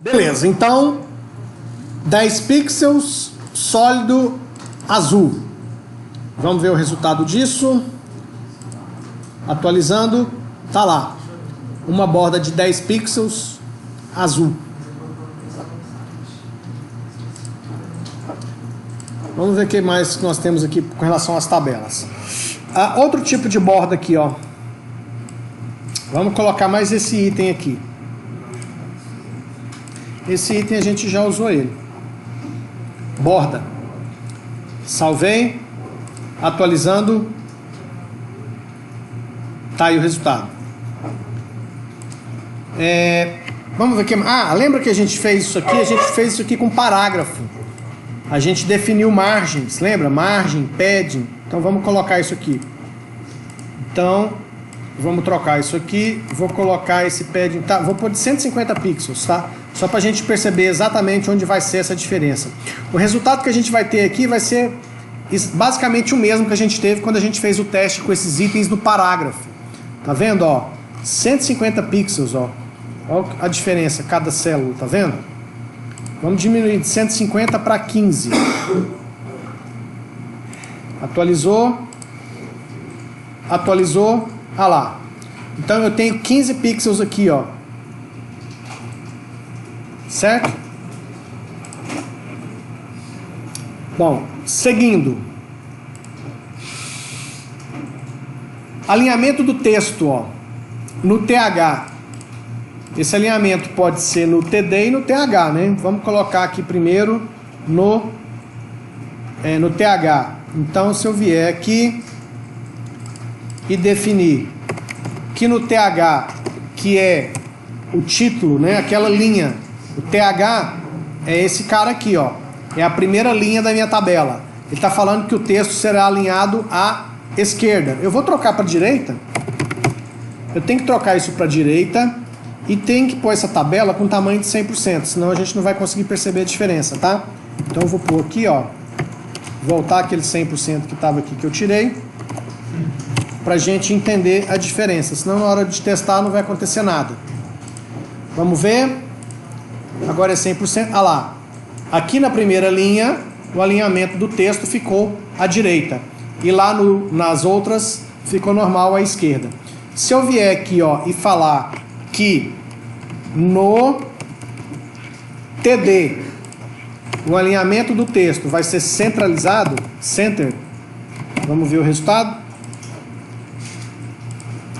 Beleza, então 10 pixels, sólido, azul. Vamos ver o resultado disso. Atualizando, tá lá. Uma borda de 10 pixels, azul. Vamos ver o que mais nós temos aqui com relação às tabelas. Outro tipo de borda aqui, ó. Vamos colocar mais esse item aqui. Esse item a gente já usou ele. Borda. Salvei. Atualizando. Tá aí o resultado. Vamos ver aqui. Lembra que a gente fez isso aqui? A gente fez isso aqui com parágrafo. A gente definiu margens. Lembra? Margem, padding. Então vamos colocar isso aqui. Então, vamos trocar isso aqui. Vou colocar esse padding. Tá? Vou pôr de 150 pixels, tá? Só para a gente perceber exatamente onde vai ser essa diferença. O resultado que a gente vai ter aqui vai ser basicamente o mesmo que a gente teve quando a gente fez o teste com esses itens no parágrafo. Tá vendo, ó? 150 pixels, ó. Olha a diferença, cada célula, tá vendo? Vamos diminuir de 150 para 15. Atualizou. Atualizou. Ah lá. Então eu tenho 15 pixels aqui, ó. Certo? Bom, seguindo. Alinhamento do texto, ó. No TH. Esse alinhamento pode ser no TD e no TH, né? Vamos colocar aqui primeiro no TH. Então, se eu vier aqui e definir que no TH, que é o título, né? Aquela linha. O TH é esse cara aqui, ó. É a primeira linha da minha tabela. Ele está falando que o texto será alinhado à esquerda. Eu vou trocar para a direita. Eu tenho que trocar isso para a direita e tenho que pôr essa tabela com tamanho de 100%, senão a gente não vai conseguir perceber a diferença, tá? Então eu vou pôr aqui, ó. Voltar aquele 100% que estava aqui que eu tirei, para a gente entender a diferença. Senão na hora de testar não vai acontecer nada. Vamos ver. Agora é 100%. Ah lá. Aqui na primeira linha, o alinhamento do texto ficou à direita. E lá nas outras, ficou normal à esquerda. Se eu vier aqui, ó, e falar que no TD, o alinhamento do texto vai ser centralizado, center, vamos ver o resultado.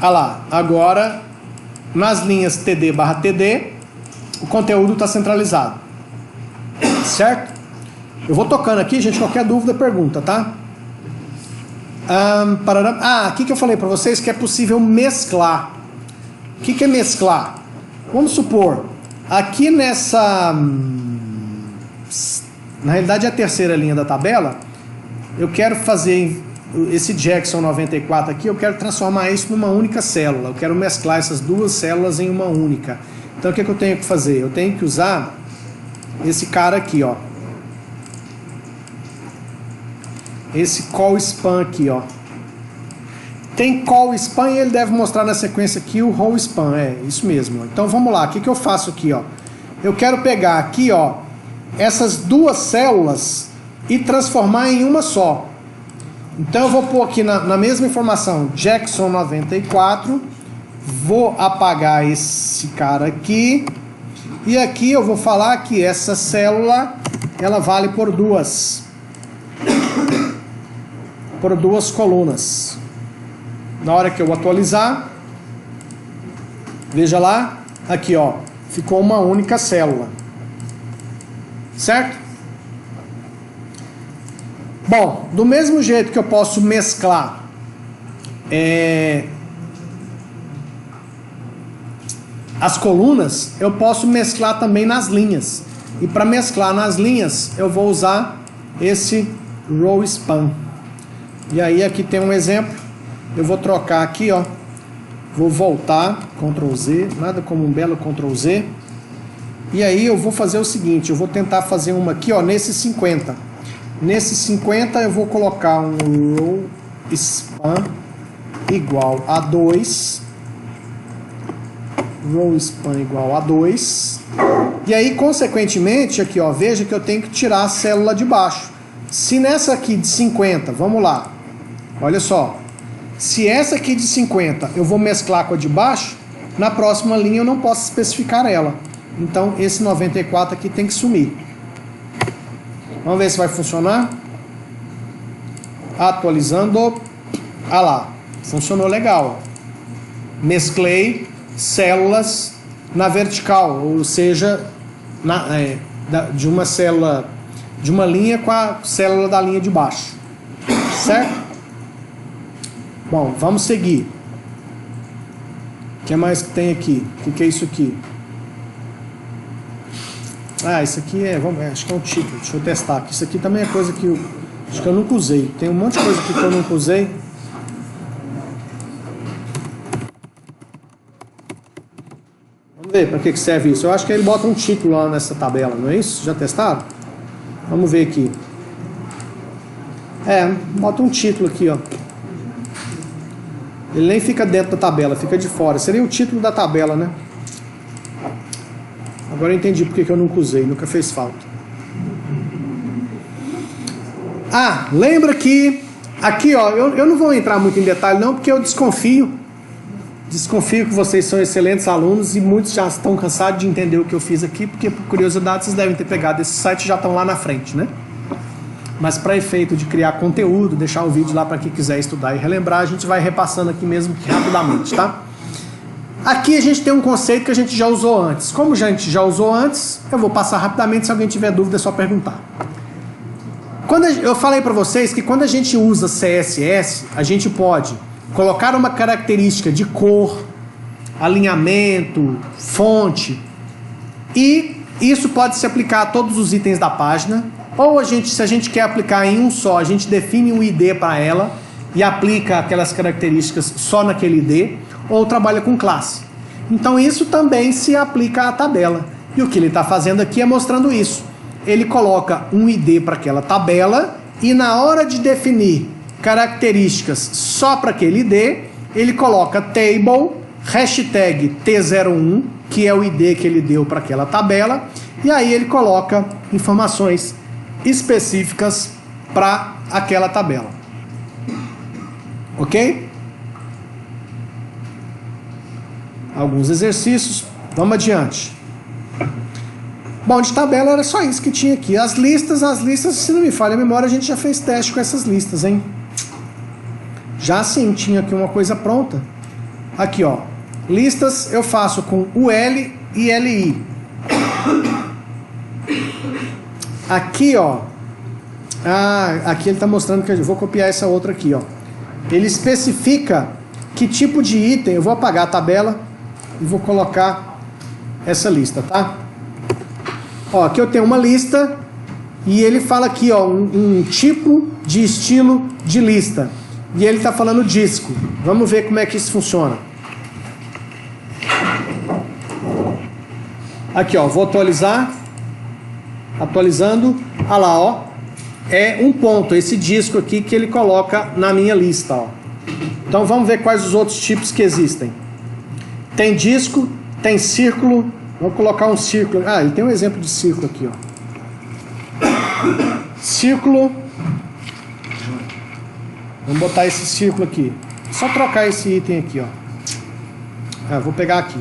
Ah lá. Agora, nas linhas TD barra TD, o conteúdo está centralizado. Certo? Eu vou tocando aqui, gente. Qualquer dúvida, pergunta, tá? Aqui que eu falei para vocês que é possível mesclar. O que é mesclar? Vamos supor, aqui nessa... Na realidade é a terceira linha da tabela. Eu quero fazer esse Jackson 94 aqui, eu quero transformar isso numa única célula. Eu quero mesclar essas duas células em uma única. Então o que eu tenho que fazer? Eu tenho que usar esse cara aqui, ó. Esse call span aqui, ó. Tem call span e ele deve mostrar na sequência aqui o row span. É isso mesmo. Então vamos lá. O que eu faço aqui, ó? Eu quero pegar aqui, ó, essas duas células e transformar em uma só. Então eu vou pôr aqui na mesma informação Jackson 94. Vou apagar esse cara aqui. E aqui eu vou falar que essa célula, ela vale por duas colunas. Na hora que eu atualizar, veja lá, aqui ó, ficou uma única célula. Certo? Bom, do mesmo jeito que eu posso mesclar as colunas, eu posso mesclar também nas linhas. E para mesclar nas linhas, eu vou usar esse row span. E aí aqui tem um exemplo. Eu vou trocar aqui, ó. Vou voltar, Ctrl Z, nada como um belo Ctrl Z. E aí eu vou fazer o seguinte, eu vou tentar fazer uma aqui, ó, nesse 50. Nesse 50 eu vou colocar um row span igual a 2. row span igual a 2. E aí, consequentemente, aqui, ó, veja que eu tenho que tirar a célula de baixo. Se nessa aqui de 50, vamos lá, olha só, se essa aqui de 50 eu vou mesclar com a de baixo, na próxima linha eu não posso especificar ela. Então, esse 94 aqui tem que sumir. Vamos ver se vai funcionar. Atualizando. Ah lá, funcionou legal. Mesclei células na vertical, ou seja, de uma célula, de uma linha com a célula da linha de baixo. Certo? Bom, vamos seguir. O que mais que tem aqui? O que é isso aqui? Ah, isso aqui acho que é um título. Deixa eu testar aqui. Isso aqui também é coisa que acho que eu nunca usei. Tem um monte de coisa aqui que eu nunca usei. Vamos ver para que serve isso. Eu acho que ele bota um título lá nessa tabela, não é isso? Já testaram? Vamos ver aqui. Bota um título aqui, ó. Ele nem fica dentro da tabela, fica de fora. Seria o título da tabela, né? Agora eu entendi porque que eu nunca usei, nunca fez falta. Ah, lembra que aqui, ó, eu não vou entrar muito em detalhe não, porque eu desconfio que vocês são excelentes alunos e muitos já estão cansados de entender o que eu fiz aqui, porque por curiosidade vocês devem ter pegado esse site e já estão lá na frente, né? Mas para efeito de criar conteúdo, deixar o vídeo lá para quem quiser estudar e relembrar, a gente vai repassando aqui mesmo rapidamente, tá? Aqui a gente tem um conceito que a gente já usou antes. Como a gente já usou antes, eu vou passar rapidamente, se alguém tiver dúvida é só perguntar. Eu falei para vocês que quando a gente usa CSS, a gente pode colocar uma característica de cor, alinhamento, fonte, e isso pode se aplicar a todos os itens da página, ou se a gente quer aplicar em um só, a gente define um ID para ela e aplica aquelas características só naquele ID, ou trabalha com classe. Então isso também se aplica à tabela. E o que ele está fazendo aqui é mostrando isso. Ele coloca um ID para aquela tabela e na hora de definir características só para aquele ID, ele coloca table, hashtag T01, que é o ID que ele deu para aquela tabela, e aí ele coloca informações específicas para aquela tabela. Ok? Alguns exercícios, vamos adiante. Bom, de tabela era só isso que tinha aqui. As listas, se não me falha a memória, a gente já fez teste com essas listas, hein? Já sim, tinha aqui uma coisa pronta. Aqui, ó. Listas eu faço com UL e LI. Aqui, ó. Aqui ele está mostrando que eu vou copiar essa outra aqui, ó. Ele especifica que tipo de item. Eu vou apagar a tabela e vou colocar essa lista, tá? Ó, aqui eu tenho uma lista e ele fala aqui, ó, um tipo de estilo de lista. E ele está falando disco. Vamos ver como é que isso funciona. Aqui, ó, vou atualizar. Atualizando. Ah lá, ó. É um ponto, esse disco aqui que ele coloca na minha lista, ó. Então vamos ver quais os outros tipos que existem. Tem disco, tem círculo. Vou colocar um círculo. Ah, ele tem um exemplo de círculo aqui, ó. Círculo. Vamos botar esse círculo aqui. Só trocar esse item aqui, ó. Vou pegar aqui.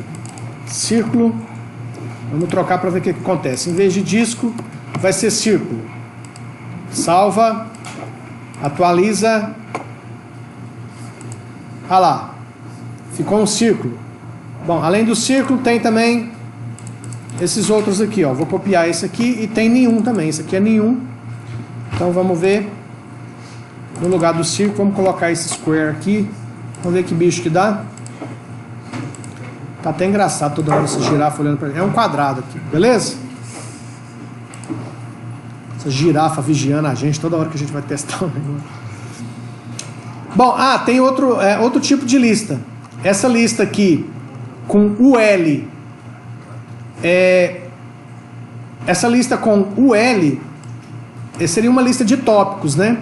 Círculo. Vamos trocar para ver o que acontece. Em vez de disco, vai ser círculo. Salva. Atualiza. Ah lá. Ficou um círculo. Bom, além do círculo, tem também esses outros aqui, ó. Vou copiar esse aqui e tem nenhum também. Esse aqui é nenhum. Então vamos ver. No lugar do círculo, vamos colocar esse square aqui. Vamos ver que bicho que dá. Tá até engraçado toda hora essa girafa olhando pra ele. É um quadrado aqui, beleza? Essa girafa vigiando a gente toda hora que a gente vai testar o negócio. Bom, tem outro tipo de lista. Essa lista aqui com UL. Essa lista com UL seria uma lista de tópicos, né?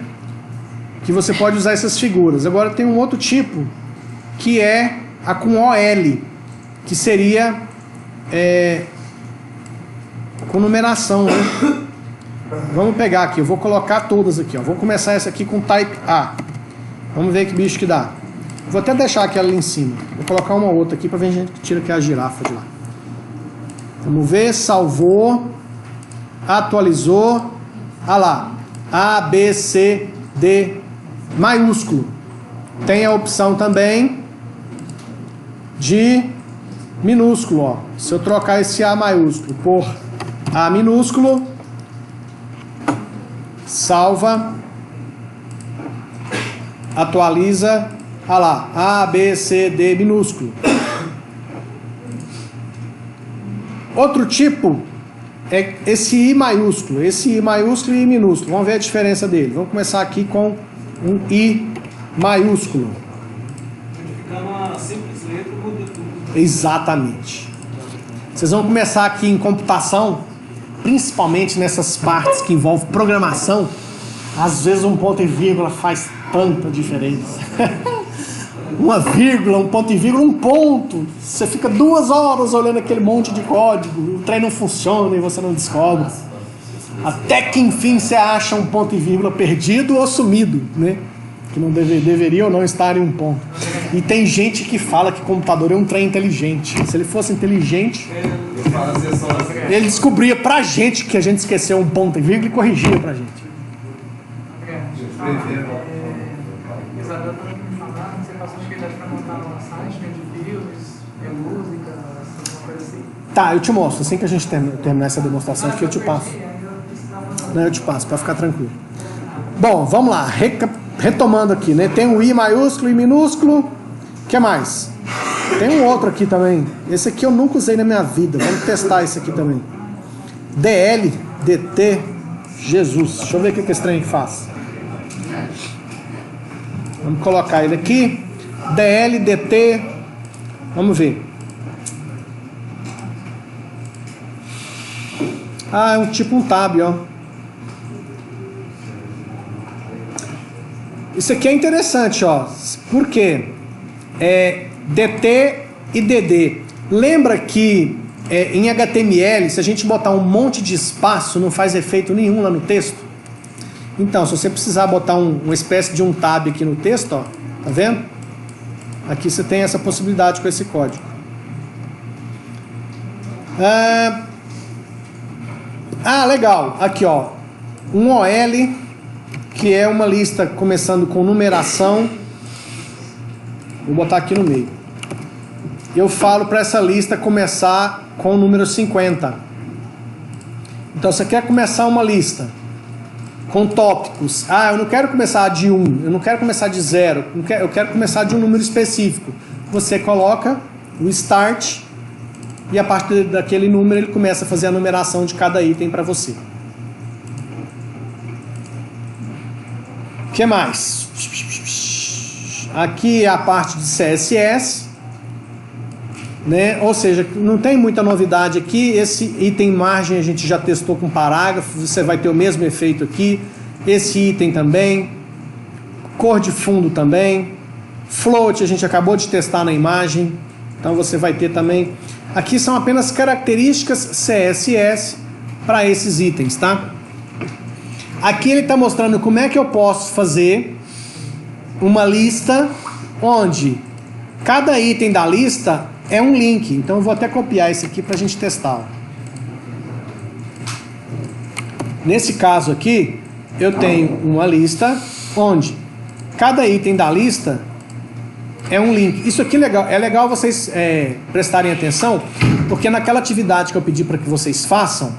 Que você pode usar essas figuras. Agora tem um outro tipo que é a com OL, que seria com numeração, né? Vamos pegar aqui, eu vou colocar todas aqui, ó. Vou começar essa aqui com Type A. Vamos ver que bicho que dá. Vou até deixar aquela ali em cima. Vou colocar uma outra aqui para ver se a gente tira aqui a girafa de lá. Vamos ver, salvou, atualizou. Ah lá, A, B, C, D, maiúsculo. Tem a opção também de minúsculo, ó. Se eu trocar esse A maiúsculo por A minúsculo, salva, atualiza, ah lá, A, B, C, D minúsculo. Outro tipo é esse I maiúsculo, e I minúsculo. Vamos ver a diferença dele. Vamos começar aqui com um I maiúsculo. Ficar uma simples letra muda tudo. Exatamente. Vocês vão começar aqui em computação, principalmente nessas partes que envolvem programação. Às vezes um ponto e vírgula faz tanta diferença. Uma vírgula, um ponto e vírgula, um ponto. Você fica 2 horas olhando aquele monte de código, o trem não funciona e você não descobre. Até que enfim você acha um ponto e vírgula perdido ou sumido, né? Que não deveria ou não estar em um ponto. E tem gente que fala que computador é um trem inteligente. Se ele fosse inteligente, ele descobria pra gente que a gente esqueceu um ponto e vírgula e corrigia pra gente. Isabel estava me falando, você passou acho que dá para montar um site de filmes, música, alguma coisa assim. Tá, eu te mostro. Assim que a gente terminar essa demonstração aqui, eu te passo. Não, eu te passo, para ficar tranquilo. Bom, vamos lá. Retomando aqui, né? Tem o I maiúsculo e minúsculo. O que mais? Tem um outro aqui também. Esse aqui eu nunca usei na minha vida. Vamos testar esse aqui também. DL, DT, Jesus. Deixa eu ver o que esse trem faz. Vamos colocar ele aqui. DL, DT. Vamos ver. Ah, é tipo um tab, ó. Isso aqui é interessante, ó. Por quê? DT e DD. Lembra que em HTML, se a gente botar um monte de espaço, não faz efeito nenhum lá no texto? Então, se você precisar botar uma espécie de um tab aqui no texto, ó, tá vendo? Aqui você tem essa possibilidade com esse código. Legal. Aqui, ó, um OL, que é uma lista começando com numeração. Vou botar aqui no meio. Eu falo para essa lista começar com o número 50. Então, você quer começar uma lista com tópicos. Eu não quero começar de 1, eu não quero começar de 0, eu quero começar de um número específico. Você coloca o start e a partir daquele número ele começa a fazer a numeração de cada item para você. O que mais? Aqui é a parte de CSS, né? Ou seja, não tem muita novidade aqui. Esse item margem a gente já testou com parágrafo, você vai ter o mesmo efeito aqui. Esse item também, cor de fundo também, float a gente acabou de testar na imagem, então você vai ter também. Aqui são apenas características CSS para esses itens, tá? Aqui ele está mostrando como é que eu posso fazer uma lista onde cada item da lista é um link. Então eu vou até copiar esse aqui para a gente testar. Nesse caso aqui, eu tenho uma lista onde cada item da lista é um link. Isso aqui é legal vocês prestarem atenção, porque naquela atividade que eu pedi para que vocês façam,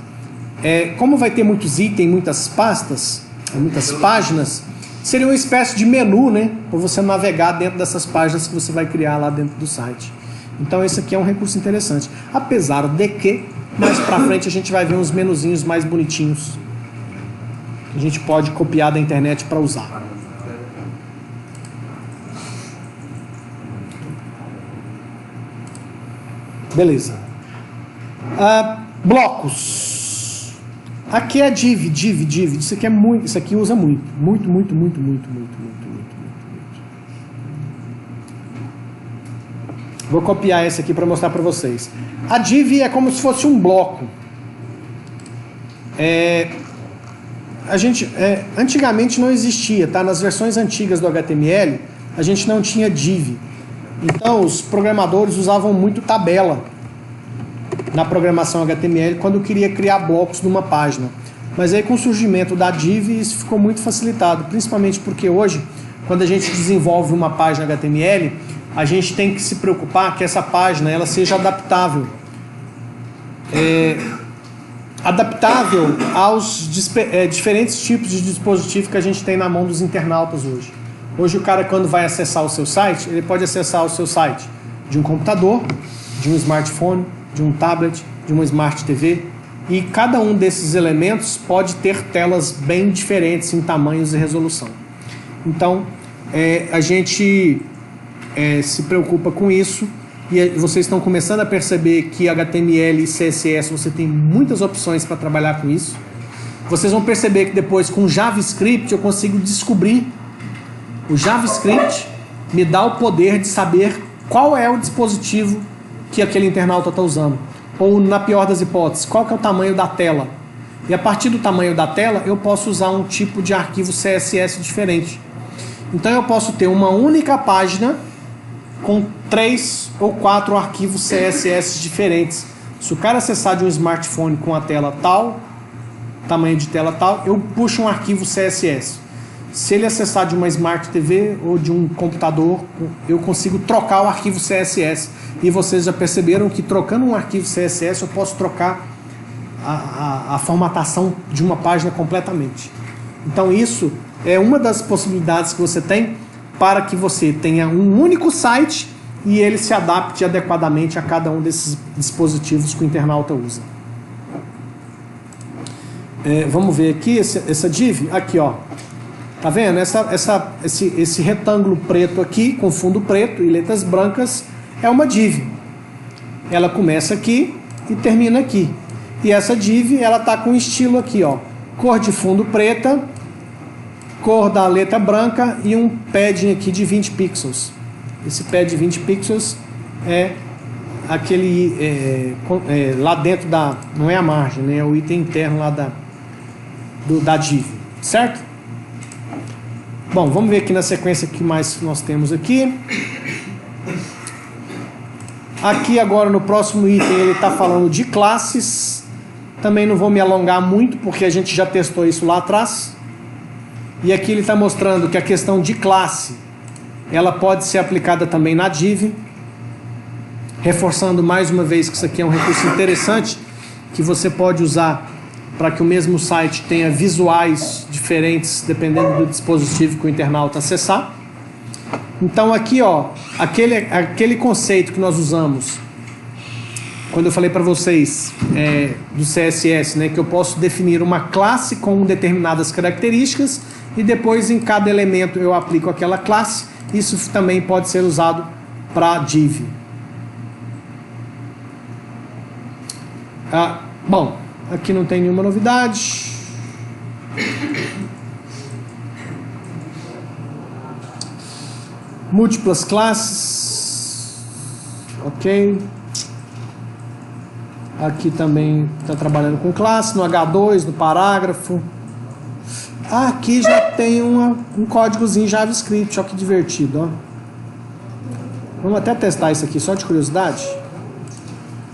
como vai ter muitos itens, muitas pastas, muitas páginas, seria uma espécie de menu, né, para você navegar dentro dessas páginas que você vai criar lá dentro do site. Então esse aqui é um recurso interessante, apesar de que mais para frente a gente vai ver uns menuzinhos mais bonitinhos que a gente pode copiar da internet para usar. Beleza. Blocos. Aqui é div. Isso aqui é muito, isso aqui usa muito. Muito. Vou copiar esse aqui para mostrar para vocês. A div é como se fosse um bloco. Antigamente não existia, tá? Nas versões antigas do HTML, a gente não tinha div. Então, os programadores usavam muito tabela na programação HTML quando queria criar blocos numa página. Mas aí, com o surgimento da div, isso ficou muito facilitado, principalmente porque hoje, quando a gente desenvolve uma página HTML, a gente tem que se preocupar que essa página ela seja adaptável. Adaptável aos diferentes tipos de dispositivo que a gente tem na mão dos internautas hoje. Hoje o cara, quando vai acessar o seu site, ele pode acessar o seu site de um computador, de um smartphone, de um tablet, de uma Smart TV, e cada um desses elementos pode ter telas bem diferentes em tamanhos e resolução. Então, a gente se preocupa com isso, e vocês estão começando a perceber que HTML e CSS você tem muitas opções para trabalhar com isso. Vocês vão perceber que depois com JavaScript eu consigo descobrir. O JavaScript me dá o poder de saber qual é o dispositivo que aquele internauta está usando. Ou, na pior das hipóteses, qual que é o tamanho da tela. E a partir do tamanho da tela, eu posso usar um tipo de arquivo CSS diferente. Então eu posso ter uma única página com 3 ou 4 arquivos CSS diferentes. Se o cara acessar de um smartphone com a tela tal, tamanho de tela tal, eu puxo um arquivo CSS. Se ele acessar de uma Smart TV ou de um computador, eu consigo trocar o arquivo CSS. E vocês já perceberam que trocando um arquivo CSS eu posso trocar a formatação de uma página completamente. Então isso é uma das possibilidades que você tem para que você tenha um único site e ele se adapte adequadamente a cada um desses dispositivos que o internauta usa. Vamos ver aqui essa div. Aqui, ó. Tá vendo? Esse retângulo preto aqui, com fundo preto e letras brancas, é uma div. Ela começa aqui e termina aqui. E essa div, ela tá com estilo aqui, ó. Cor de fundo preta, cor da letra branca e um padding aqui de 20 pixels. Esse pad de 20 pixels é aquele lá dentro da... Não é a margem, né? É o item interno lá da div. Certo? Bom, vamos ver aqui na sequência o que mais nós temos aqui. Aqui agora no próximo item ele está falando de classes. Também não vou me alongar muito porque a gente já testou isso lá atrás. E aqui ele está mostrando que a questão de classe ela pode ser aplicada também na div. Reforçando mais uma vez que isso aqui é um recurso interessante que você pode usar para que o mesmo site tenha visuais diferentes dependendo do dispositivo que o internauta acessar. Então aqui, ó, aquele conceito que nós usamos quando eu falei para vocês do CSS, né, que eu posso definir uma classe com determinadas características e depois em cada elemento eu aplico aquela classe. Isso também pode ser usado para div. Bom, aqui não tem nenhuma novidade. Múltiplas classes. Ok. Aqui também está trabalhando com classe, no H2, no parágrafo. Aqui já tem um códigozinho JavaScript, olha que divertido, ó. Vamos até testar isso aqui, só de curiosidade.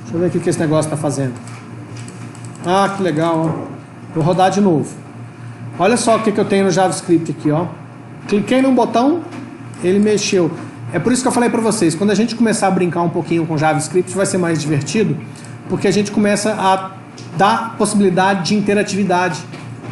Deixa eu ver o que esse negócio está fazendo. Que legal, ó. Vou rodar de novo. Olha só o que eu tenho no JavaScript aqui, ó. Cliquei num botão, ele mexeu. É por isso que eu falei para vocês, quando a gente começar a brincar um pouquinho com JavaScript, vai ser mais divertido, porque a gente começa a dar possibilidade de interatividade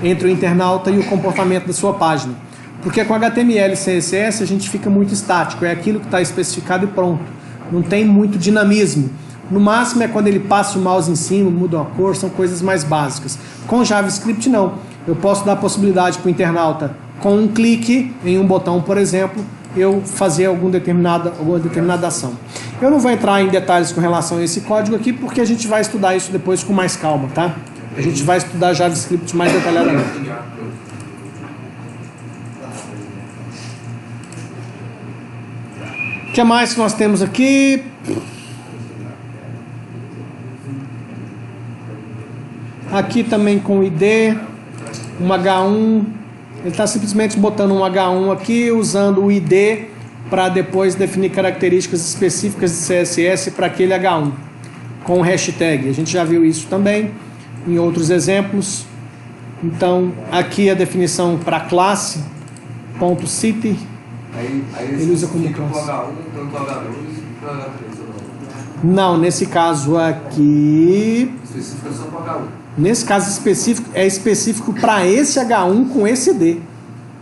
entre o internauta e o comportamento da sua página. Porque com HTML e CSS a gente fica muito estático, é aquilo que está especificado e pronto. Não tem muito dinamismo. No máximo é quando ele passa o mouse em cima, muda a cor, são coisas mais básicas. Com JavaScript não. Eu posso dar a possibilidade para o internauta, com um clique em um botão, por exemplo, eu fazer alguma determinada ação. Eu não vou entrar em detalhes com relação a esse código aqui, porque a gente vai estudar isso depois com mais calma, tá? A gente vai estudar JavaScript mais detalhadamente. que mais que nós temos aqui? Aqui também com ID, um H1. Ele está simplesmente botando um H1 aqui, usando o ID para depois definir características específicas de CSS para aquele H1, com hashtag. A gente já viu isso também em outros exemplos. Então, aqui a definição para classe, .city, ele usa como classe. Tanto H2 e H3, não, nesse caso aqui... específico é só para H1. Nesse caso específico, é específico para esse H1 com esse ID.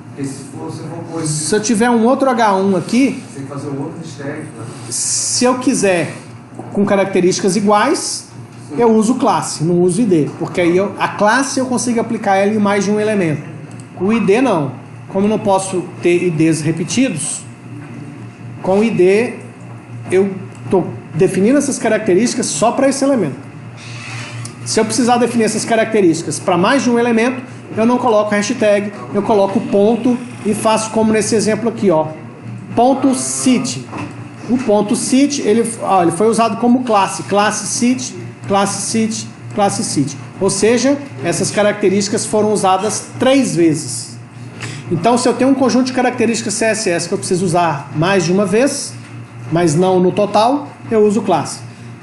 Porque se você for pôr esse, Se eu tiver um outro H1 aqui, você tem que fazer um outro hashtag, né? se eu quiser com características iguais, eu uso classe, não uso ID. Porque aí a classe eu consigo aplicar ela em mais de um elemento. O ID não. Como eu não posso ter IDs repetidos, com o ID eu estou definindo essas características só para esse elemento. Se eu precisar definir essas características para mais de um elemento, eu não coloco hashtag, eu coloco ponto e faço como nesse exemplo aqui, ó, ponto city. O ponto city, ele foi usado como classe city, classe city, classe city. Ou seja, essas características foram usadas 3 vezes. Então, se eu tenho um conjunto de características CSS que eu preciso usar mais de uma vez, mas não no total, eu uso classe.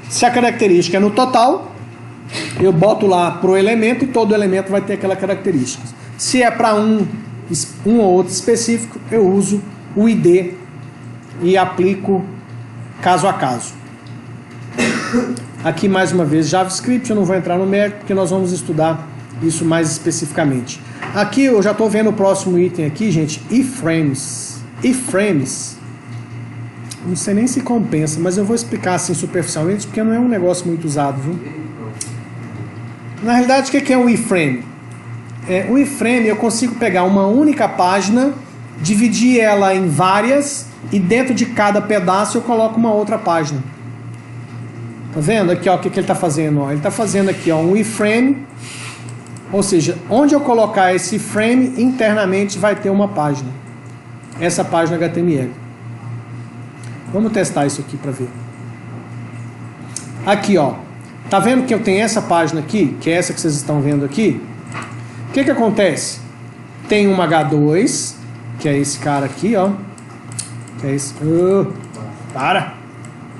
Se a característica é no total, eu boto lá pro elemento e todo elemento vai ter aquela característica. Se é para um ou outro específico, eu uso o ID e aplico caso a caso. Aqui mais uma vez JavaScript, eu não vou entrar no mérito porque nós vamos estudar isso mais especificamente. Aqui eu já estou vendo o próximo item aqui, gente, iframes. Iframes. Não sei nem se compensa, mas eu vou explicar assim superficialmente porque não é um negócio muito usado, viu? Na realidade, o que é um iframe? O iframe eu consigo pegar uma única página, dividir ela em várias e dentro de cada pedaço eu coloco uma outra página. Tá vendo aqui, ó, o que ele está fazendo? Ó? Ele está fazendo aqui, ó, um iframe, ou seja, onde eu colocar esse iframe, internamente vai ter uma página. Essa página HTML. Vamos testar isso aqui para ver. Aqui, ó. Tá vendo que eu tenho essa página aqui, que é essa que vocês estão vendo aqui? O que acontece? Tem um H2, que é esse cara aqui, ó. Que é esse...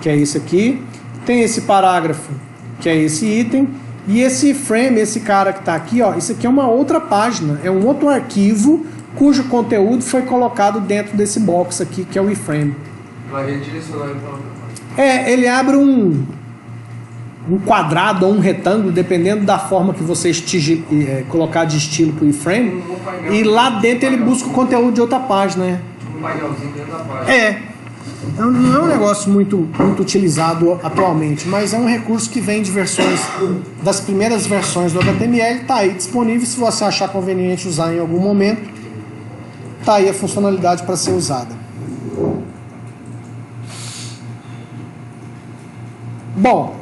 Que é esse aqui. Tem esse parágrafo, que é esse item. E esse frame, esse cara que tá aqui, ó. Isso aqui é uma outra página. É um outro arquivo cujo conteúdo foi colocado dentro desse box aqui, que é o iframe. Vai redirecionar ele para outra página. Ele abre um quadrado ou um retângulo, dependendo da forma que você colocar de estilo para o iframe, e lá dentro ele busca o conteúdo de outra página. Né? Um painelzinho dentro da página. Então, não é um negócio muito utilizado atualmente, mas é um recurso que vem de versões, das primeiras versões do HTML, está aí disponível. Se você achar conveniente usar em algum momento, está aí a funcionalidade para ser usada. Bom,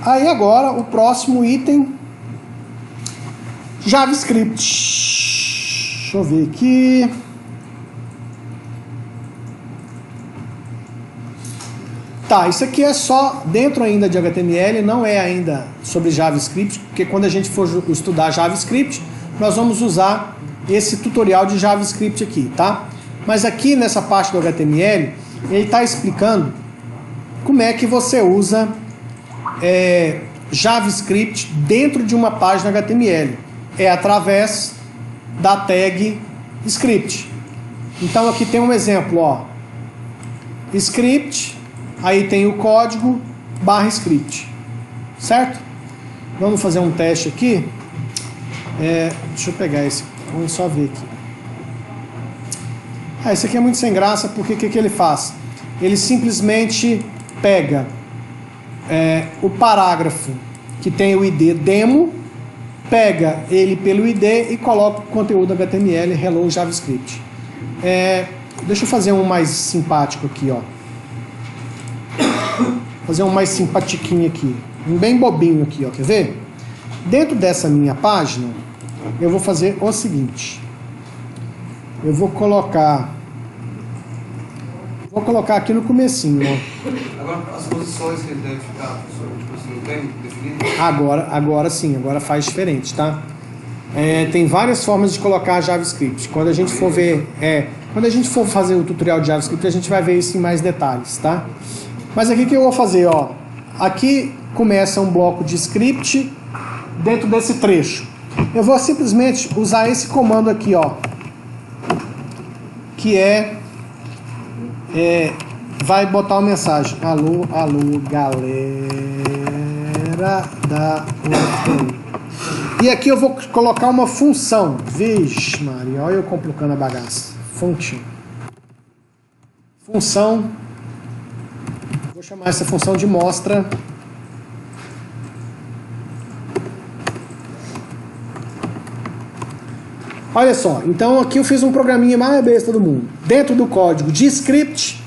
aí agora o próximo item, JavaScript. Deixa eu ver aqui. Tá, isso aqui é só dentro ainda de HTML, não é ainda sobre JavaScript, porque quando a gente for estudar JavaScript, nós vamos usar esse tutorial de JavaScript aqui, tá? Mas aqui nessa parte do HTML, ele está explicando como é que você usa JavaScript dentro de uma página HTML. É através da tag script. Então aqui tem um exemplo, ó. Script, aí tem o código /script, certo? Vamos fazer um teste aqui. Deixa eu pegar esse, vamos só ver aqui. Esse aqui é muito sem graça, porque o que ele faz? Ele simplesmente pega o parágrafo que tem o ID demo, pega ele pelo ID e coloca o conteúdo HTML hello JavaScript. Deixa eu fazer um mais simpático aqui, ó. Fazer um mais simpatiquinho aqui, um bem bobinho aqui, ó. Quer ver? Dentro dessa minha página, eu vou fazer o seguinte. Eu vou colocar Vou colocar aqui no comecinho, ó. Agora, as posições que ele deve ficar, professor, tipo assim, não tem definido? Agora sim, agora faz diferente, tá? Tem várias formas de colocar JavaScript. Quando a gente for ver, quando a gente for fazer o tutorial de JavaScript, a gente vai ver isso em mais detalhes, tá? Mas aqui o que eu vou fazer, ó. Aqui começa um bloco de script dentro desse trecho. Eu vou simplesmente usar esse comando aqui, ó, que vai botar uma mensagem: alô, alô, galera da UFTM. E aqui eu vou colocar uma função. Vixe Maria, olha eu complicando a bagaça. Função. Vou chamar essa função de mostra. Olha só, então aqui eu fiz um programinha mais besta do mundo. Dentro do código de script,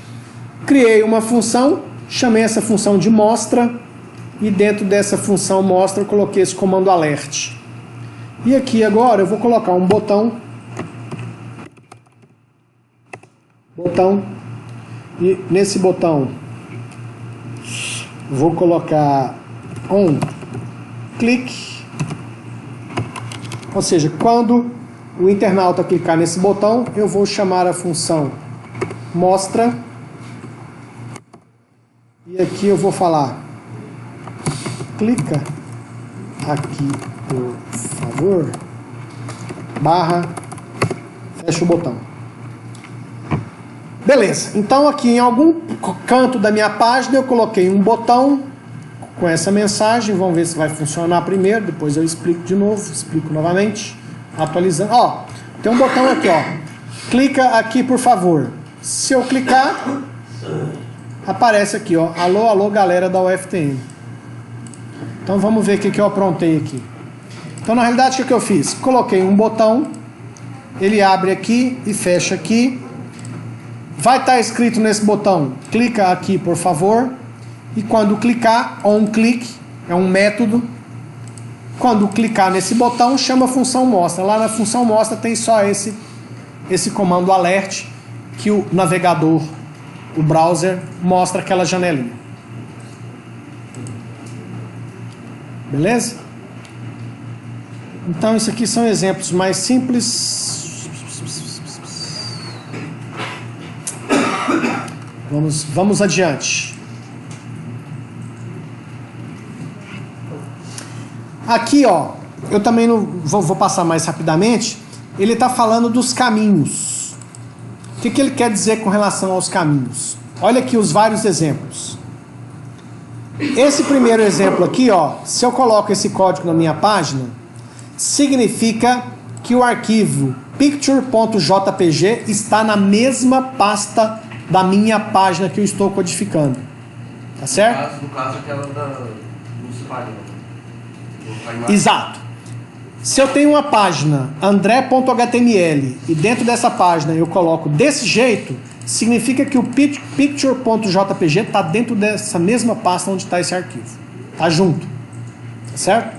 criei uma função, chamei essa função de mostra, e dentro dessa função mostra eu coloquei esse comando alert. E aqui agora eu vou colocar um botão, e nesse botão vou colocar on click, ou seja, quando o internauta clicar nesse botão, eu vou chamar a função mostra, e aqui eu vou falar: clica aqui por favor, barra, fecha o botão. Beleza, então aqui em algum canto da minha página eu coloquei um botão com essa mensagem. Vamos ver se vai funcionar primeiro, depois eu explico de novo, explico novamente, atualizando. Ó, tem um botão aqui, ó, clica aqui por favor. Se eu clicar, aparece aqui, ó, alô, alô, galera da UFTM. Então vamos ver o que eu aprontei aqui. Então na realidade o que eu fiz? Coloquei um botão, ele abre aqui e fecha aqui. Vai estar escrito nesse botão: clica aqui por favor. E quando clicar, on click, é um método. Quando clicar nesse botão, chama a função mostra. Lá na função mostra tem só esse comando alert, que o navegador, o browser, mostra aquela janelinha. Beleza? Então isso aqui são exemplos mais simples. Vamos adiante. Aqui, ó, eu também não vou passar mais rapidamente. Ele está falando dos caminhos. O que ele quer dizer com relação aos caminhos? Olha aqui os vários exemplos. Esse primeiro exemplo aqui, ó, se eu coloco esse código na minha página, significa que o arquivo picture.jpg está na mesma pasta da minha página que eu estou codificando. Tá certo? No caso aquela dos páginas. Exato. Se eu tenho uma página andré.html e dentro dessa página eu coloco desse jeito, significa que o picture.jpg está dentro dessa mesma pasta onde está esse arquivo. Tá junto. Tá certo?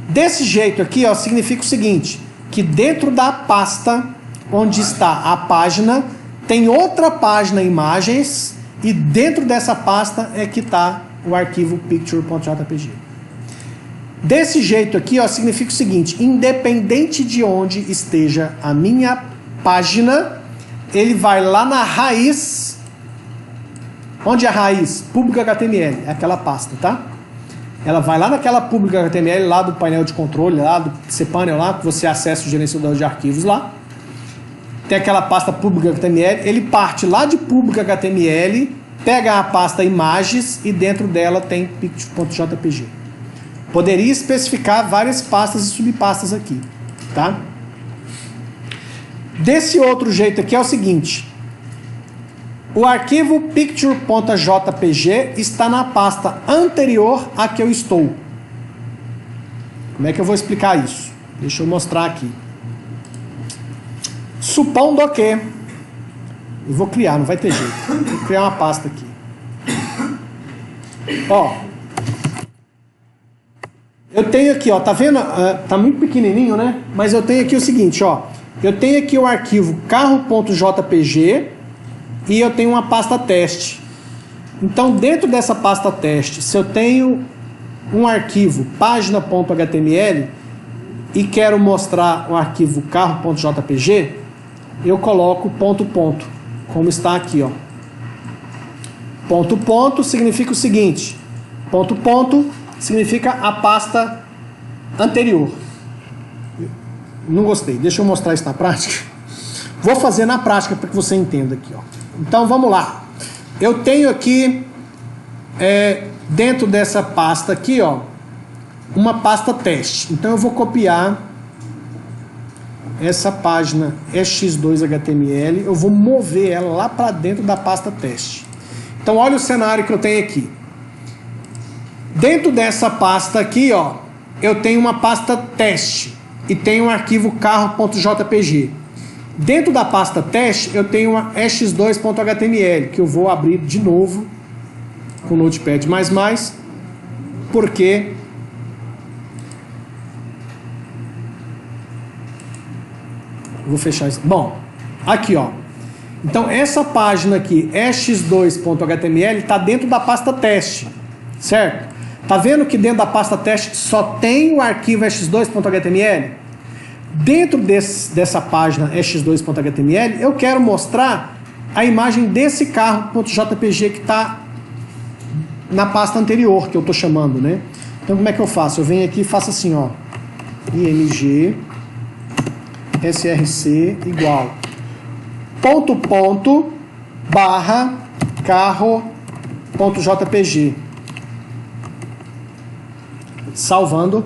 Desse jeito aqui, ó, significa o seguinte, que dentro da pasta onde está a página tem outra página imagens e dentro dessa pasta é que está o arquivo picture.jpg. Desse jeito aqui, ó, significa o seguinte: independente de onde esteja a minha página, ele vai lá na raiz. Onde é a raiz? Public.html, é aquela pasta, tá? Ela vai lá naquela Public.html, lá do painel de controle, lá do cPanel, lá que você acessa o gerenciador de arquivos lá. Tem aquela pasta Public.html, ele parte lá de Public.html, pega a pasta imagens e dentro dela tem picture.jpg. Poderia especificar várias pastas e subpastas aqui, tá? Desse outro jeito aqui é o seguinte: o arquivo picture.jpg está na pasta anterior à que eu estou. Como é que eu vou explicar isso? Deixa eu mostrar aqui. Supondo que eu vou criar, não vai ter jeito. Vou criar uma pasta aqui. Ó, eu tenho aqui, ó, tá vendo? Tá muito pequenininho, né? Mas eu tenho aqui o seguinte, ó. Eu tenho aqui o arquivo carro.jpg e eu tenho uma pasta teste. Então, dentro dessa pasta teste, se eu tenho um arquivo página.html e quero mostrar o arquivo carro.jpg, eu coloco ponto ponto, como está aqui, ó. Ponto ponto significa o seguinte: ponto ponto significa a pasta anterior. Não gostei, deixa eu mostrar isso na prática. Vou fazer na prática para que você entenda aqui, ó. Então vamos lá. Eu tenho aqui dentro dessa pasta aqui, ó, uma pasta teste. Então eu vou copiar essa página x2html, eu vou mover ela lá para dentro da pasta teste. Então olha o cenário que eu tenho aqui. Dentro dessa pasta aqui, ó, eu tenho uma pasta teste e tenho um arquivo carro.jpg. Dentro da pasta teste eu tenho uma x2.html que eu vou abrir de novo com o Notepad++, porque vou fechar isso. Bom, aqui, ó. Então essa página aqui, x2.html, está dentro da pasta teste, certo? Tá vendo que dentro da pasta teste só tem o arquivo x2.html? Dentro dessa página x2.html, eu quero mostrar a imagem desse carro.jpg que está na pasta anterior, que eu estou chamando, né? Então como é que eu faço? Eu venho aqui e faço assim, ó, img src igual ponto ponto barra carro.jpg. Salvando.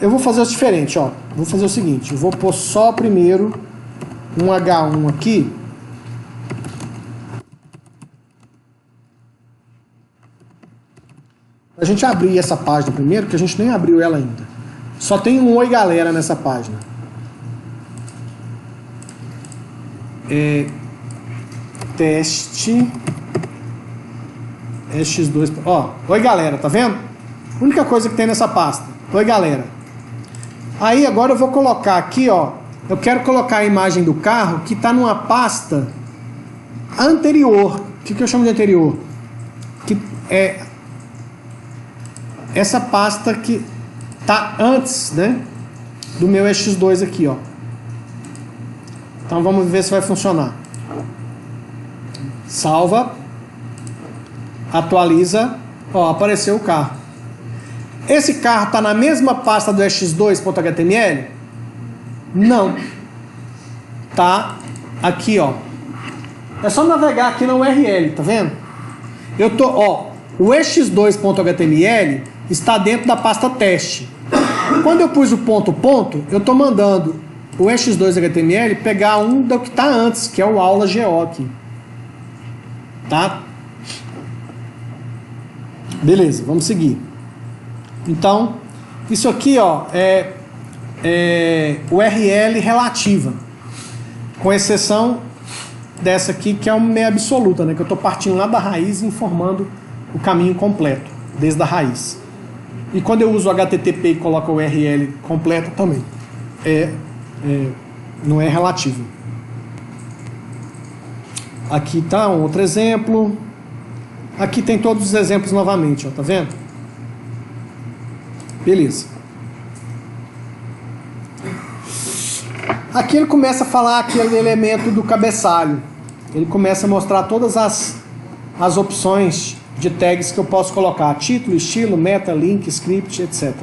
Eu vou fazer o diferente, ó. Vou fazer o seguinte, eu vou pôr só primeiro um H1 aqui. A gente abrir essa página primeiro, que a gente nem abriu ela ainda. Só tem um oi galera nessa página. Teste x2. Ó, oi galera, tá vendo? Única coisa que tem nessa pasta. Oi galera. Aí agora eu vou colocar aqui, ó. Eu quero colocar a imagem do carro que está numa pasta anterior. O que eu chamo de anterior? Que é essa pasta que tá antes, né, do meu x2 aqui, ó. Então vamos ver se vai funcionar. Salva. Atualiza. Ó, apareceu o carro. Esse carro está na mesma pasta do x2.html? Não. Tá aqui, ó. É só navegar aqui na URL, tá vendo? Eu tô, ó, o x2.html está dentro da pasta teste. Quando eu pus o ponto ponto, eu tô mandando o x2.html pegar um do que está antes, que é o aula GO aqui. Tá? Beleza, vamos seguir. Então, isso aqui, ó, é URL relativa, com exceção dessa aqui, que é uma meia absoluta, né? Que eu estou partindo lá da raiz e informando o caminho completo, desde a raiz. E quando eu uso o HTTP e coloco a URL completa também, não é relativo. Aqui tá um outro exemplo. Aqui tem todos os exemplos novamente, ó, tá vendo? Beleza. Aqui ele começa a falar aquele elemento do cabeçalho. Ele começa a mostrar todas as opções de tags que eu posso colocar. Título, estilo, meta, link, script, etc.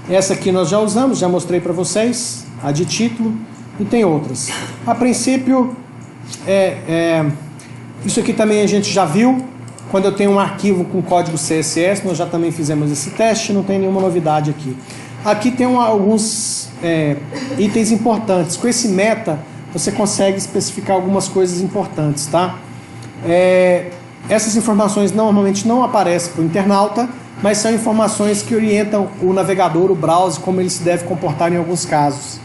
Essa aqui nós já usamos, já mostrei para vocês. A de título. E tem outras. A princípio, isso aqui também a gente já viu. Quando eu tenho um arquivo com código CSS, nós já também fizemos esse teste, não tem nenhuma novidade aqui. Aqui tem alguns itens importantes. Com esse meta, você consegue especificar algumas coisas importantes, tá? Essas informações normalmente não aparecem para o internauta, mas são informações que orientam o navegador, o browser, como ele se deve comportar em alguns casos.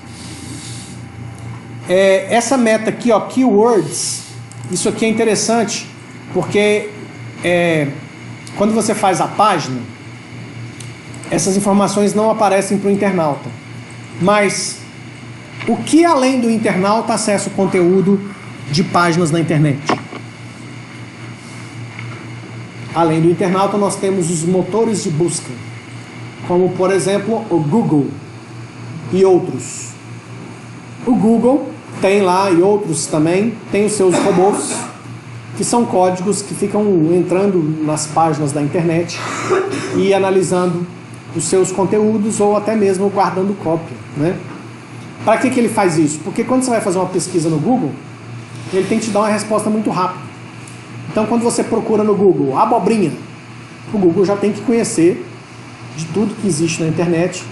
Essa meta aqui, ó, keywords, isso aqui é interessante, porque quando você faz a página, essas informações não aparecem para o internauta. Mas o que além do internauta acessa o conteúdo de páginas na internet. Além do internauta, nós temos os motores de busca, como por exemplo o Google e outros. O Google tem lá, e outros também, tem os seus robôs, que são códigos que ficam entrando nas páginas da internet e analisando os seus conteúdos ou até mesmo guardando cópia, né? Para que ele faz isso? Porque quando você vai fazer uma pesquisa no Google, ele tem que te dar uma resposta muito rápida. Então, quando você procura no Google abobrinha, o Google já tem que conhecer de tudo que existe na internet,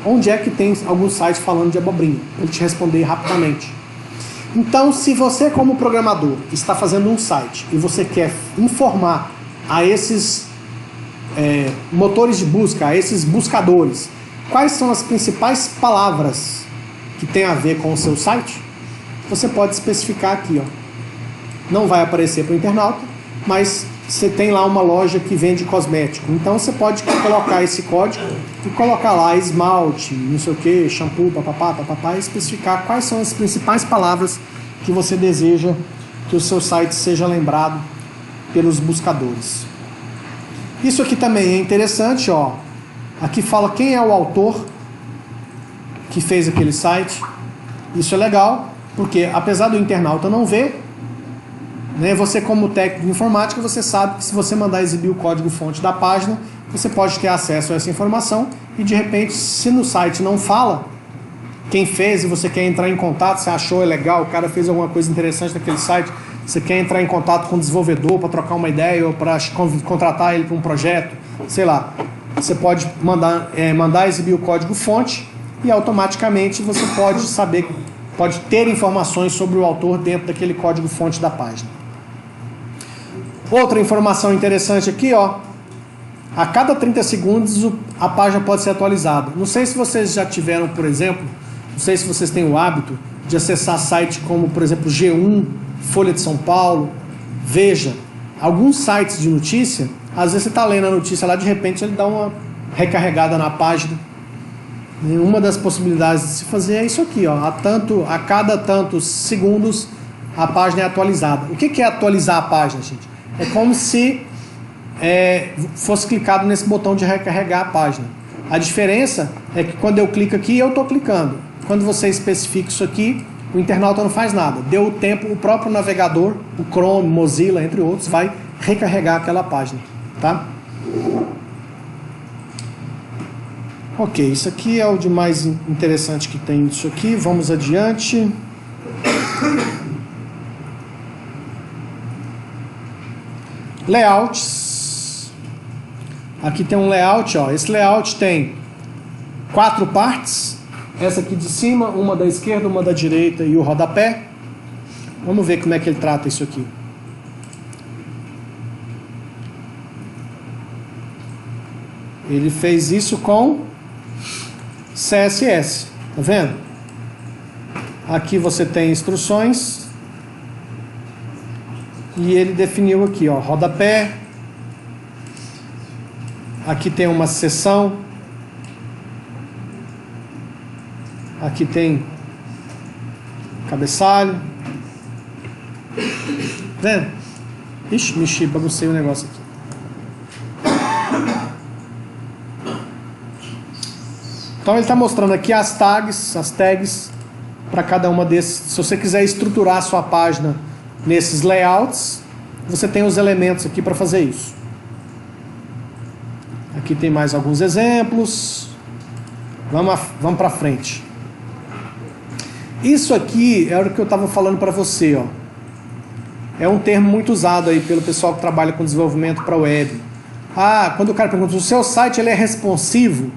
onde é que tem algum site falando de abobrinha, para ele te responder rapidamente. Então, se você como programador está fazendo um site e você quer informar a esses motores de busca, a esses buscadores, quais são as principais palavras que tem a ver com o seu site, você pode especificar aqui, ó. Não vai aparecer para o internauta, mas você tem lá uma loja que vende cosmético. Então você pode colocar esse código e colocar lá esmalte, não sei o que, shampoo, papapá, e especificar quais são as principais palavras que você deseja que o seu site seja lembrado pelos buscadores. Isso aqui também é interessante, ó. Aqui fala quem é o autor que fez aquele site. Isso é legal, porque apesar do internauta não ver, né, você como técnico de informática, você sabe que se você mandar exibir o código-fonte da página, você pode ter acesso a essa informação e de repente, se no site não fala quem fez e você quer entrar em contato, você achou legal, o cara fez alguma coisa interessante naquele site, você quer entrar em contato com o desenvolvedor para trocar uma ideia ou para contratar ele para um projeto, sei lá, você pode mandar exibir o código-fonte e automaticamente você pode saber, pode ter informações sobre o autor dentro daquele código-fonte da página. Outra informação interessante aqui, ó, a cada 30 segundos a página pode ser atualizada. Não sei se vocês já tiveram, por exemplo, não sei se vocês têm o hábito de acessar sites como, por exemplo, G1, Folha de São Paulo, Veja, alguns sites de notícia, às vezes você está lendo a notícia lá, de repente ele dá uma recarregada na página. E uma das possibilidades de se fazer é isso aqui, ó, a cada tantos segundos a página é atualizada. O que é atualizar a página, gente? É como se fosse clicado nesse botão de recarregar a página. A diferença é que quando eu clico aqui, eu estou clicando. Quando você especifica isso aqui, o internauta não faz nada. Deu o tempo, o próprio navegador, o Chrome, Mozilla, entre outros, vai recarregar aquela página, tá? Ok, isso aqui é o de mais interessante que tem disso aqui. Vamos adiante. Layouts. Aqui tem um layout, ó. Esse layout tem 4 partes. Essa aqui de cima, uma da esquerda, uma da direita e o rodapé. Vamos ver como é que ele trata isso aqui. Ele fez isso com CSS, tá vendo? Aqui você tem instruções e ele definiu aqui, ó, rodapé. Aqui tem uma seção. Aqui tem cabeçalho. Vendo? Ixi, mexi, baguncei o negócio aqui. Então ele está mostrando aqui as tags para cada uma desses. Se você quiser estruturar a sua página nesses layouts, você tem os elementos aqui para fazer isso. Aqui tem mais alguns exemplos. Vamos para frente. Isso aqui é o que eu estava falando para você, ó. É um termo muito usado aí pelo pessoal que trabalha com desenvolvimento para web. Quando o cara pergunta, o seu site ele é responsivo?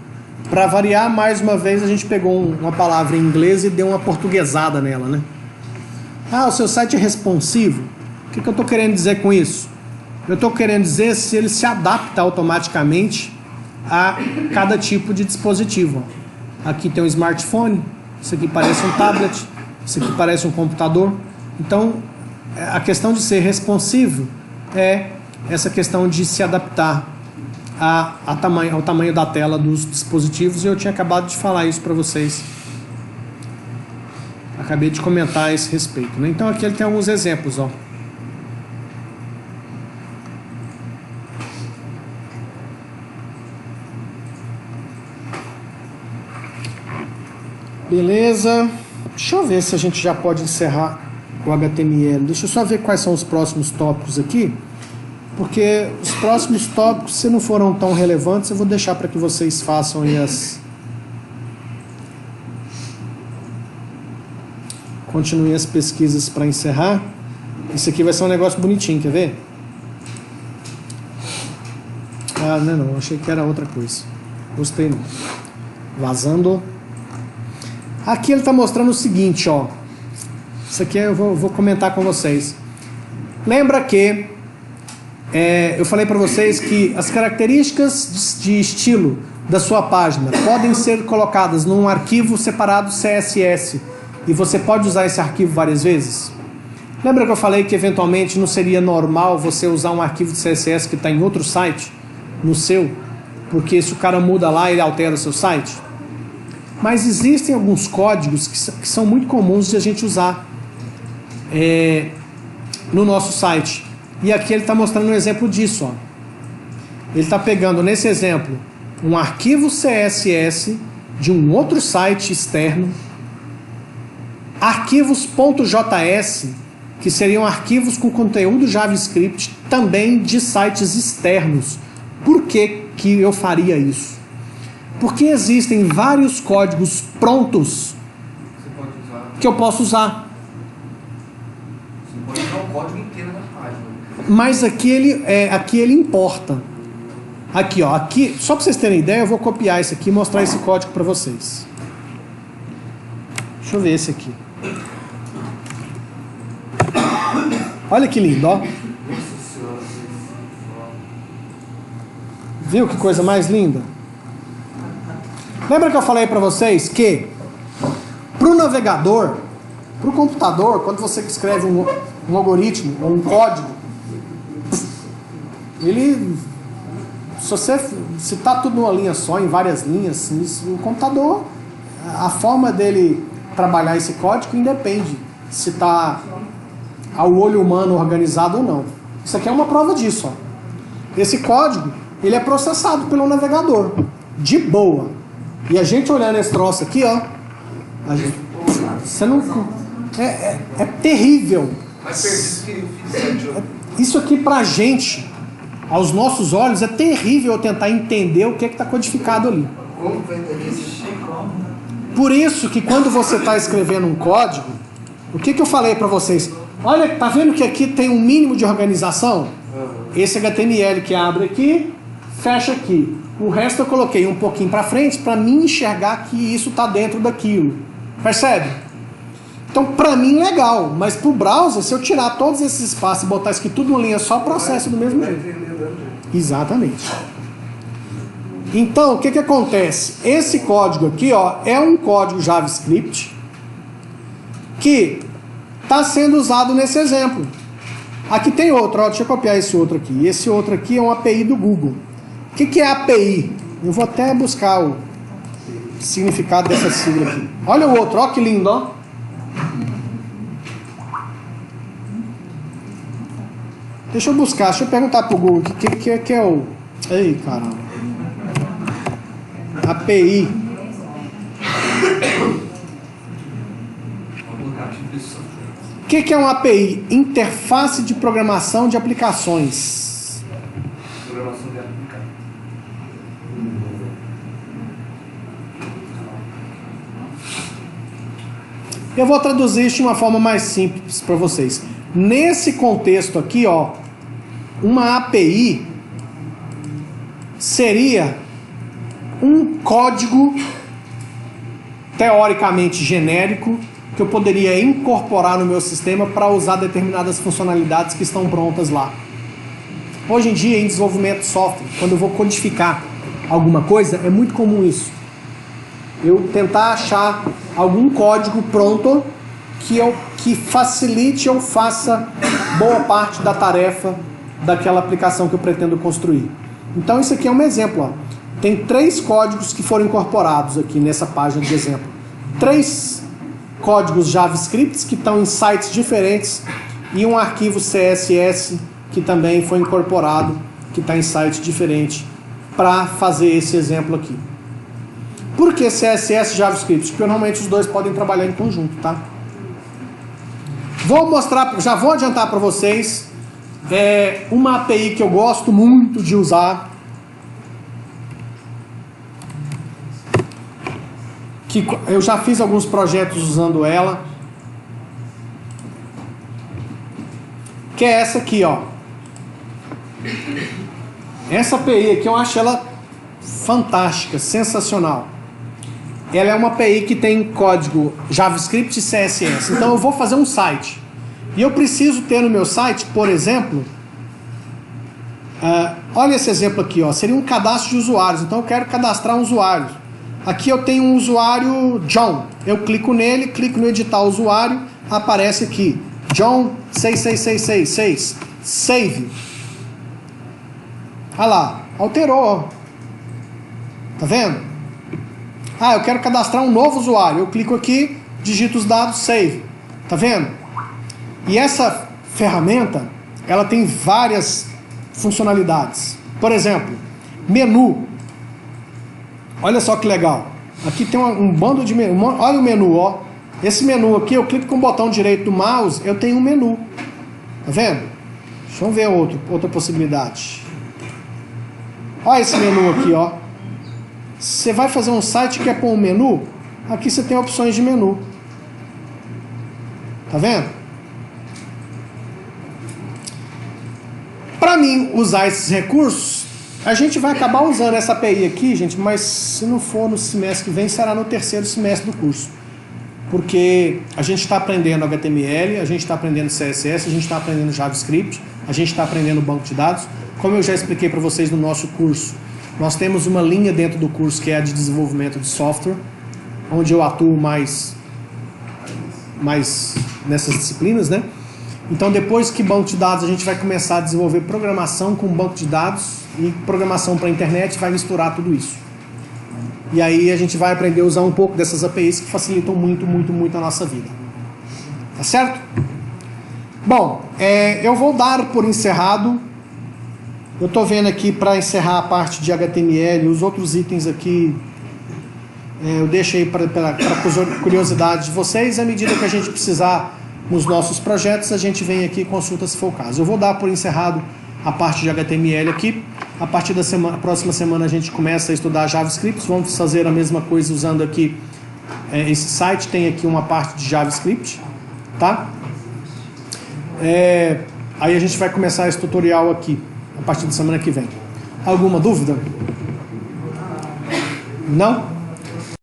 Para variar, mais uma vez, a gente pegou uma palavra em inglês e deu uma portuguesada nela, né? O seu site é responsivo? O que eu estou querendo dizer com isso? Eu estou querendo dizer se ele se adapta automaticamente a cada tipo de dispositivo. Aqui tem um smartphone, isso aqui parece um tablet, isso aqui parece um computador. Então, a questão de ser responsivo é essa questão de se adaptar ao tamanho da tela dos dispositivos, e eu tinha acabado de falar isso para vocês. A Acabei de comentar a esse respeito, né? Então aqui ele tem alguns exemplos, ó. Beleza. Deixa eu ver se a gente já pode encerrar o HTML. Deixa eu só ver quais são os próximos tópicos aqui. Porque os próximos tópicos, se não foram tão relevantes, eu vou deixar para que vocês façam aí continuem as pesquisas para encerrar. Isso aqui vai ser um negócio bonitinho, quer ver? Ah, não, achei que era outra coisa. Gostei não. Vazando. Aqui ele está mostrando o seguinte, ó. Isso aqui eu vou comentar com vocês. Lembra que eu falei para vocês que as características de estilo da sua página podem ser colocadas num arquivo separado CSS e você pode usar esse arquivo várias vezes? Lembra que eu falei que eventualmente não seria normal você usar um arquivo de CSS que está em outro site, no seu, porque se o cara muda lá, ele altera o seu site? Mas existem alguns códigos que são muito comuns de a gente usar no nosso site. E aqui ele está mostrando um exemplo disso, ó. Ele está pegando nesse exemplo um arquivo CSS de um outro site externo, arquivos.js, que seriam arquivos com conteúdo JavaScript também de sites externos. Por que eu faria isso? Porque existem vários códigos prontos que eu posso usar. Você pode usar o código inteiro na página. Mas aqui ele importa. Aqui, ó, aqui, só para vocês terem ideia, eu vou copiar esse aqui e mostrar esse código para vocês. Deixa eu ver esse aqui. Olha que lindo, ó. Viu que coisa mais linda? Lembra que eu falei para vocês que para o navegador, para o computador, quando você escreve um algoritmo ou um código, ele, se está tudo numa linha só, em várias linhas, o computador, a forma dele trabalhar esse código independe se está ao olho humano organizado ou não. Isso aqui é uma prova disso, ó. Esse código, ele é processado pelo navegador, de boa. E a gente olhando esse troço aqui, ó, você não, é terrível. Mas perdi que eu fiz Isso aqui pra gente, aos nossos olhos, é terrível eu tentar entender o que está codificado ali. Como vai entender isso? Por isso que quando você está escrevendo um código, o que eu falei para vocês? Olha, tá vendo que aqui tem um mínimo de organização? Esse HTML que abre aqui, fecha aqui. O resto eu coloquei um pouquinho para frente para mim enxergar que isso está dentro daquilo. Percebe? Então, para mim, legal. Mas para o browser, se eu tirar todos esses espaços e botar isso aqui tudo numa linha só, processo do mesmo jeito. Exatamente. Então, o que acontece? Esse código aqui, ó, é um código JavaScript que está sendo usado nesse exemplo. Aqui tem outro, ó, deixa eu copiar esse outro aqui. Esse outro aqui é uma API do Google. O que é API? Eu vou até buscar o significado dessa sigla aqui. Olha o outro, ó que lindo, ó. Deixa eu buscar, deixa eu perguntar pro Google o que é o... Ei, caramba. API. O que é uma API? Interface de programação de aplicações. Programação de aplicação. Eu vou traduzir isso de uma forma mais simples para vocês. Nesse contexto aqui, ó, uma API seria um código teoricamente genérico que eu poderia incorporar no meu sistema para usar determinadas funcionalidades que estão prontas lá. Hoje em dia, em desenvolvimento de software, quando eu vou codificar alguma coisa, é muito comum isso. Eu tentar achar algum código pronto que facilite ou faça boa parte da tarefa daquela aplicação que eu pretendo construir. Então isso aqui é um exemplo, ó. Tem 3 códigos que foram incorporados aqui nessa página de exemplo. 3 códigos JavaScript que estão em sites diferentes e um arquivo CSS que também foi incorporado, que está em site diferente, para fazer esse exemplo aqui. Por que CSS e JavaScript? Porque normalmente os dois podem trabalhar em conjunto, tá? Vou mostrar, já vou adiantar para vocês uma API que eu gosto muito de usar, que eu já fiz alguns projetos usando ela, que é essa aqui, ó. Essa API aqui eu acho ela fantástica, sensacional. Ela é uma API que tem código JavaScript e CSS. Então eu vou fazer um site. E eu preciso ter no meu site, por exemplo, olha esse exemplo aqui, ó, seria um cadastro de usuários. Então eu quero cadastrar um usuário. Aqui eu tenho um usuário John. Eu clico nele, clico no editar usuário, aparece aqui John 66666. Save. Olha lá, alterou, ó. Tá vendo? Eu quero cadastrar um novo usuário. Eu clico aqui, digito os dados, save. Tá vendo? E essa ferramenta, ela tem várias funcionalidades. Por exemplo, menu. Olha só que legal. Aqui tem um bando de menu. Olha o menu, ó. Esse menu aqui, eu clico com o botão direito do mouse, eu tenho um menu. Tá vendo? Deixa eu ver outra possibilidade. Olha esse menu aqui, ó. Você vai fazer um site que quer pôr um menu, aqui você tem opções de menu. Tá vendo? Para mim usar esses recursos, a gente vai acabar usando essa API aqui, gente, mas se não for no semestre que vem, será no terceiro semestre do curso. Porque a gente está aprendendo HTML, a gente está aprendendo CSS, a gente está aprendendo JavaScript, a gente está aprendendo banco de dados. Como eu já expliquei para vocês no nosso curso, nós temos uma linha dentro do curso que é a de desenvolvimento de software, onde eu atuo mais nessas disciplinas, né? Então, depois que banco de dados, a gente vai começar a desenvolver programação com banco de dados e programação para a internet, vai misturar tudo isso. E aí a gente vai aprender a usar um pouco dessas APIs que facilitam muito, muito, muito a nossa vida. Tá certo? Bom, eu vou dar por encerrado. Eu estou vendo aqui para encerrar a parte de HTML, os outros itens aqui eu deixo aí para curiosidade de vocês. À medida que a gente precisar nos nossos projetos, a gente vem aqui e consulta se for o caso. Eu vou dar por encerrado a parte de HTML aqui. A partir da próxima semana a gente começa a estudar JavaScript. Vamos fazer a mesma coisa usando aqui esse site. Tem aqui uma parte de JavaScript, tá? Aí a gente vai começar esse tutorial aqui a partir da semana que vem. Alguma dúvida? Não?